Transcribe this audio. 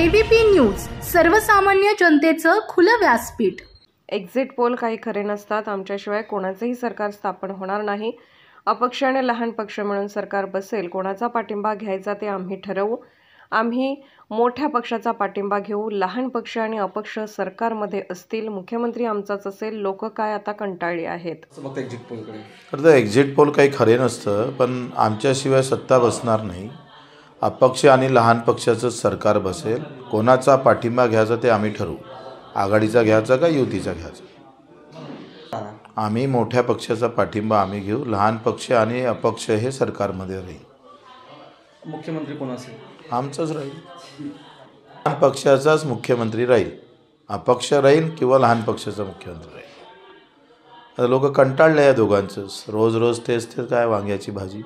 ABP news, सर्वसामान्य जनतेचं खुलं व्यासपीठ। एक्झिट पोल काही खरे नसतात। आमच्याशिवाय कोणाचेही सरकार स्थापन होणार नाही। अपक्ष आणि लहान पक्ष मिळून सरकार बसेल। कोणाचा पाठिंबा घ्यायचा ते आम्ही ठरवू। आम्ही मोठ्या पक्षाचा पाठिंबा घेऊ। लहान पक्ष आणि अपक्ष सरकारमध्ये असतील। मुख्यमंत्री आमचाच असेल। लोक काय आता कंटाळली आहेत। एक्झिट पोल काही खरे नसतं, पण आमच्याशिवाय सत्ता बसणार नाही। अपक्ष आणि लहान पक्षाचं सरकार बसेल। कोणाचा पाठिंबा घ्यायचा ते आम्ही ठरवू। आघाडीचा घ्यायचा का युतीचा घ्यायचा। आम्ही मोठ्या पक्षाचा पाठिंबा आम्ही घेऊ। लहान पक्ष आणि अपक्ष हे सरकारमध्ये राहील। मुख्यमंत्री कोण असेल? आमचाच राहील। लहान पक्षाचाच मुख्यमंत्री राहील। अपक्ष राहील किंवा लहान पक्षाचा मुख्यमंत्री राहील। आता लोक कंटाळले या दोघांचंच, रोज रोज तेच काय वांग्याची भाजी।